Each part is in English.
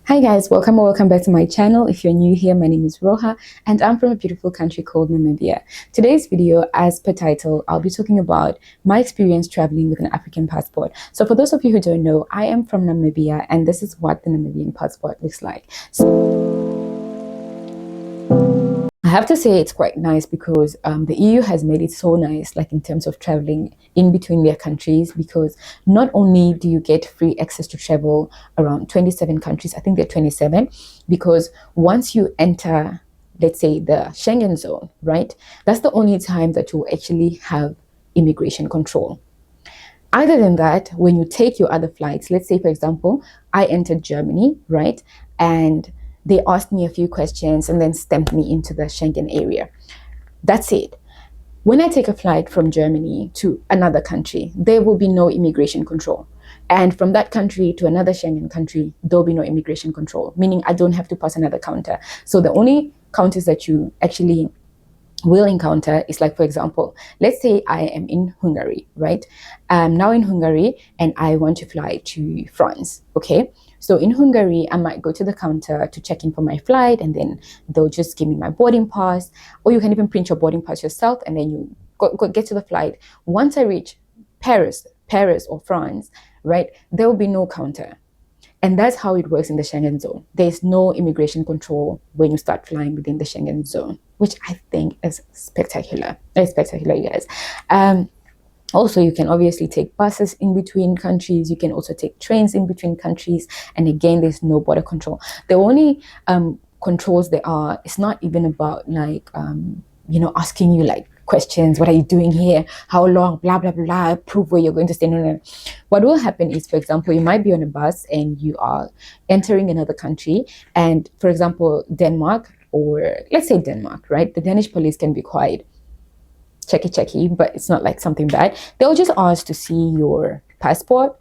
Hi guys, welcome or welcome back to my channel. If you're new here, my name is Roha and I'm from a beautiful country called Namibia. Today's video, as per title, I'll be talking about my experience traveling with an African passport. So for those of you who don't know, I am from Namibia and this is what the Namibian passport looks like. I have to say it's quite nice because the EU has made it so nice, like in terms of traveling in between their countries, because not only do you get free access to travel around 27 countries, I think they're 27, because once you enter, let's say, the Schengen zone, right, that's the only time that you actually have immigration control. Other than that, when you take your other flights, let's say, for example, I entered Germany, right? And they asked me a few questions and then stamped me into the Schengen area. That's it. When I take a flight from Germany to another country, there will be no immigration control. And from that country to another Schengen country, there'll be no immigration control, meaning I don't have to pass another counter. So the only counters that you actually will encounter is, like, for example, let's say I am in Hungary, right? I'm now in Hungary and I want to fly to France. Okay, so in Hungary I might go to the counter to check in for my flight, and then they'll just give me my boarding pass, or you can even print your boarding pass yourself and then you get to the flight. Once I reach Paris or France, right, there will be no counter. And that's how it works in the Schengen zone. There's no immigration control when you start flying within the Schengen zone, which I think is spectacular. It's spectacular, you guys. Also, you can obviously take buses in between countries. You can also take trains in between countries. And again, there's no border control. The only controls there are, it's not even about like, asking you like questions. What are you doing here? How long? Blah, blah, blah. Prove where you're going to stay. No, no. What will happen is, for example, you might be on a bus and you are entering another country. And for example, Denmark, or let's say Denmark, right? The Danish police can be quite checky, but it's not like something bad. They'll just ask to see your passport.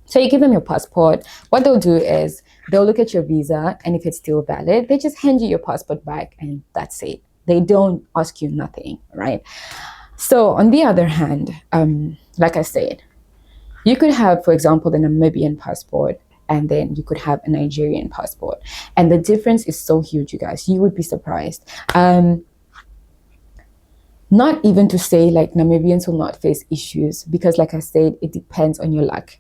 So you give them your passport. What they'll do is they'll look at your visa, and if it's still valid, they just hand you your passport back, and that's it. They don't ask you nothing, right? So on the other hand, like I said, you could have, for example, the Namibian passport, and then you could have a Nigerian passport. And the difference is so huge, you guys. You would be surprised. Not even to say like Namibians will not face issues, because like I said, it depends on your luck.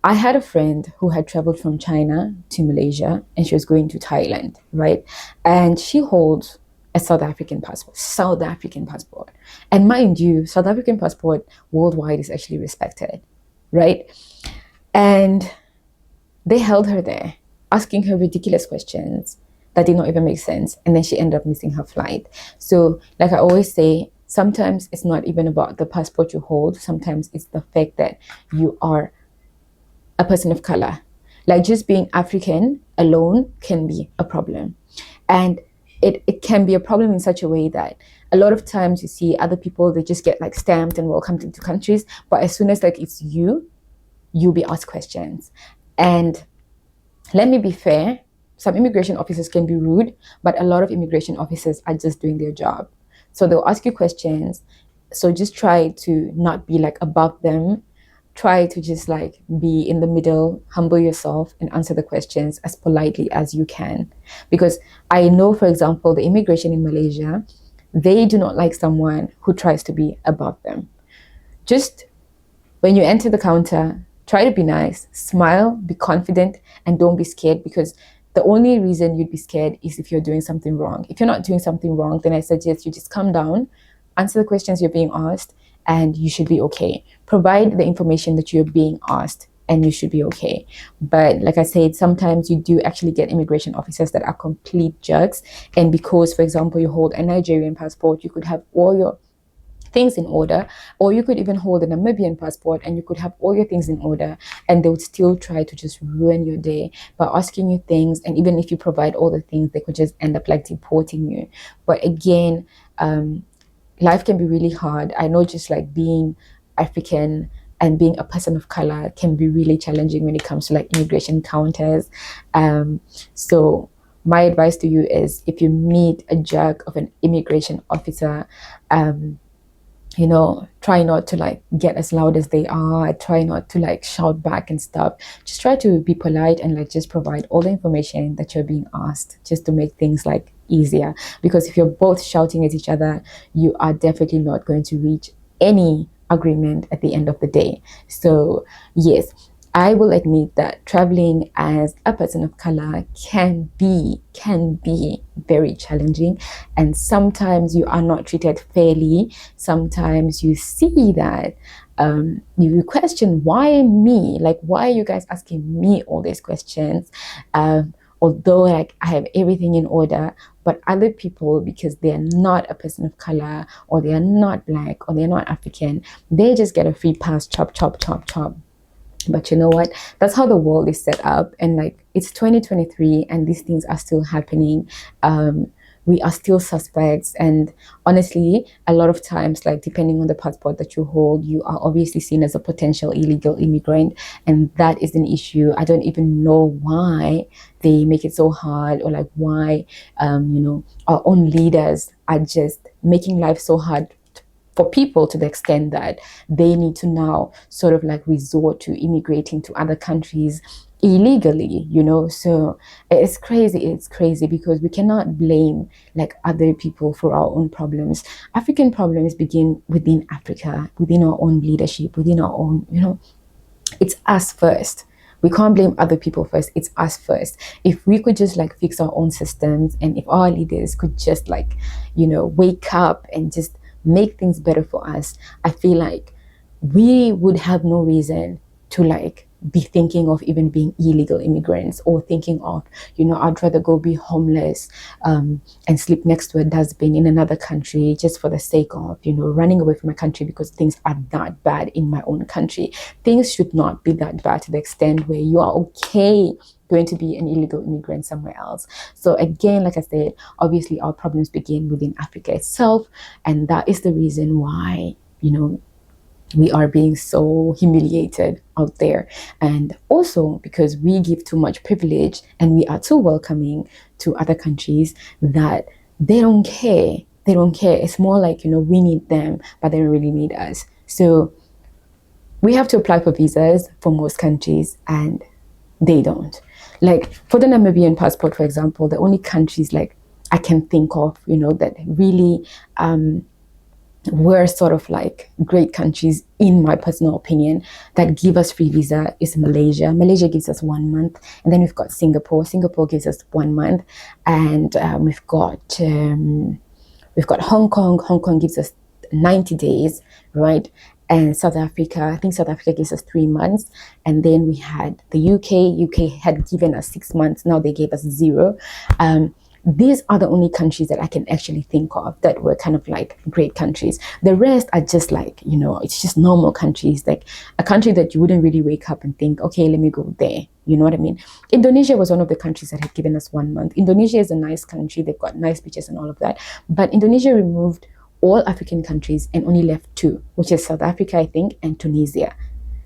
I had a friend who had traveled from China to Malaysia and she was going to Thailand, right? And she holds a South African passport. South African passport. And mind you, South African passport worldwide is actually respected, right? And they held her there, asking her ridiculous questions that did not even make sense. And then she ended up missing her flight. So, like I always say, sometimes it's not even about the passport you hold. Sometimes it's the fact that you are a person of color. Like, just being African alone can be a problem. And it can be a problem in such a way that a lot of times you see other people, they just get like stamped and welcomed into countries. But as soon as like it's you'll be asked questions. And let me be fair, some immigration officers can be rude, but a lot of immigration officers are just doing their job. So they'll ask you questions. So just try to not be like above them. Try to just like be in the middle, humble yourself, and answer the questions as politely as you can. Because I know, for example, the immigration in Malaysia, they do not like someone who tries to be above them. Just when you enter the counter, try to be nice, smile, be confident, and don't be scared, because the only reason you'd be scared is if you're doing something wrong. If you're not doing something wrong, then I suggest you just calm down, answer the questions you're being asked, and you should be okay. Provide the information that you're being asked, and you should be okay. But like I said, sometimes you do actually get immigration officers that are complete jerks. And because, for example, you hold a Nigerian passport, you could have all your things in order, or you could even hold a Namibian passport and you could have all your things in order, and they would still try to just ruin your day by asking you things. And even if you provide all the things, they could just end up like deporting you. But again, life can be really hard. I know, just like being African and being a person of color can be really challenging when it comes to like immigration counters. So my advice to you is, if you meet a jerk of an immigration officer, try not to like get as loud as they are, try not to like shout back and stuff. Just try to be polite and like just provide all the information that you're being asked, just to make things like easier. Because if you're both shouting at each other, you are definitely not going to reach any agreement at the end of the day. So yes, I will admit that traveling as a person of color can be very challenging, and sometimes you are not treated fairly. Sometimes you see that you question, why me? Like, why are you guys asking me all these questions? Although like I have everything in order, but other people, because they're not a person of color, or they are not black, or they're not African, they just get a free pass, chop, chop, chop, chop. But you know what? That's how the world is set up. And like, it's 2023 and these things are still happening. We are still suspects. And honestly, a lot of times, like depending on the passport that you hold, you are obviously seen as a potential illegal immigrant. And that is an issue. I don't even know why they make it so hard, or like why, our own leaders are just making life so hard for people, to the extent that they need to now sort of like resort to immigrating to other countries illegally. So it's crazy because we cannot blame like other people for our own problems. African problems begin within Africa, within our own leadership, within our own, it's us first. We can't blame other people first. It's us first. If we could just like fix our own systems, and if our leaders could just like, wake up and just make things better for us, I feel like we would have no reason to like be thinking of even being illegal immigrants, or thinking of, I'd rather go be homeless and sleep next to a dustbin in another country, just for the sake of, running away from my country because things are that bad in my own country. Things should not be that bad to the extent where you are okay going to be an illegal immigrant somewhere else. So again, like I said, obviously our problems begin within Africa itself, and that is the reason why, we are being so humiliated out there. And also because we give too much privilege and we are too welcoming to other countries, that they don't care. They don't care. It's more like, we need them, but they don't really need us. So we have to apply for visas for most countries, and they don't. Like for the Namibian passport, for example, the only countries like I can think of, that really were sort of like great countries, in my personal opinion, that give us free visa is Malaysia. Malaysia gives us 1 month, and then we've got Singapore. Singapore gives us 1 month, and we've got Hong Kong. Hong Kong gives us 90 days, right? And South Africa, I think South Africa gives us 3 months. And then we had the UK. UK had given us 6 months. Now they gave us 0. These are the only countries that I can actually think of that were kind of like great countries. The rest are just like, it's just normal countries, like a country that you wouldn't really wake up and think, okay, let me go there. You know what I mean? Indonesia was one of the countries that had given us 1 month. Indonesia is a nice country. They've got nice beaches and all of that. But Indonesia removed all African countries and only left 2, which is South Africa, I think, and Tunisia.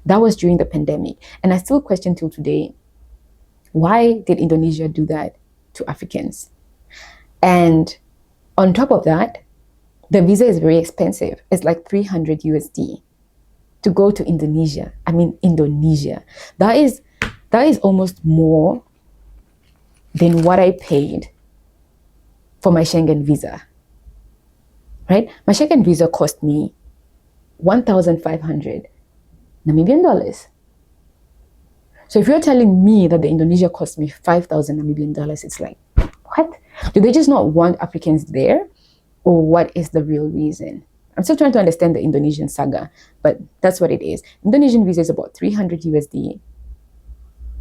That was during the pandemic. And I still question till today, why did Indonesia do that to Africans? And on top of that, the visa is very expensive. It's like 300 USD to go to Indonesia. I mean, Indonesia. That is almost more than what I paid for my Schengen visa. Right? My Schengen visa cost me 1,500 Namibian dollars. So if you're telling me that the Indonesia cost me 5,000 Namibian dollars, it's like, what? Do they just not want Africans there? Or what is the real reason? I'm still trying to understand the Indonesian saga, but that's what it is. Indonesian visa is about 300 USD,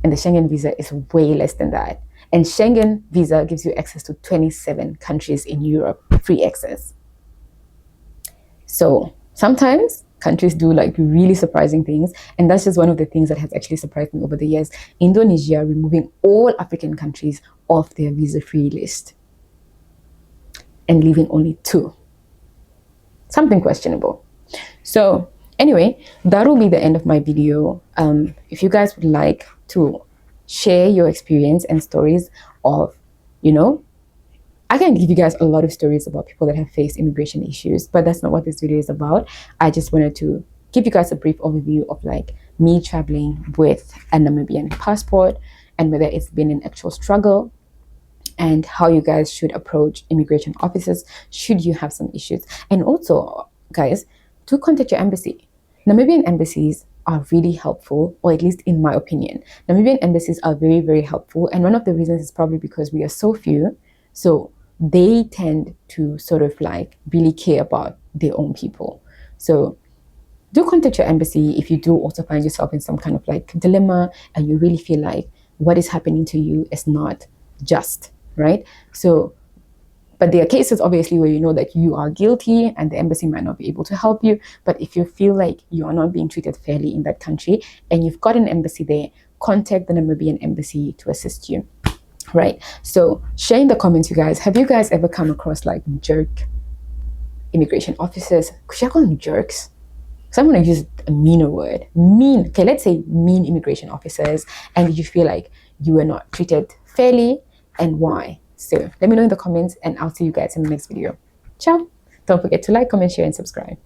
and the Schengen visa is way less than that. And Schengen visa gives you access to 27 countries in Europe, free access. So sometimes countries do like really surprising things, and that's just one of the things that has actually surprised me over the years. Indonesia removing all African countries off their visa-free list and leaving only 2. Something questionable. So anyway, that will be the end of my video. If you guys would like to share your experience and stories of, I can give you guys a lot of stories about people that have faced immigration issues, but that's not what this video is about. I just wanted to give you guys a brief overview of like me traveling with a Namibian passport and whether it's been an actual struggle and how you guys should approach immigration officers should you have some issues. And also, guys, do contact your embassy. Namibian embassies are really helpful, or at least in my opinion. Namibian embassies are very, very helpful. And one of the reasons is probably because we are so few. So they tend to sort of like really care about their own people. So do contact your embassy if you do also find yourself in some kind of like dilemma and you really feel like what is happening to you is not just, right? So, but there are cases obviously where you know that you are guilty and the embassy might not be able to help you. But if you feel like you are not being treated fairly in that country and you've got an embassy there, contact the Namibian embassy to assist you, right? So share in the comments, you guys, have you guys ever come across like jerk immigration officers? Should I call them jerks? So I'm going to use a meaner word. Mean. Okay, let's say mean immigration officers. And you feel like you were not treated fairly and why? So let me know in the comments and I'll see you guys in the next video. Ciao. Don't forget to like, comment, share, and subscribe.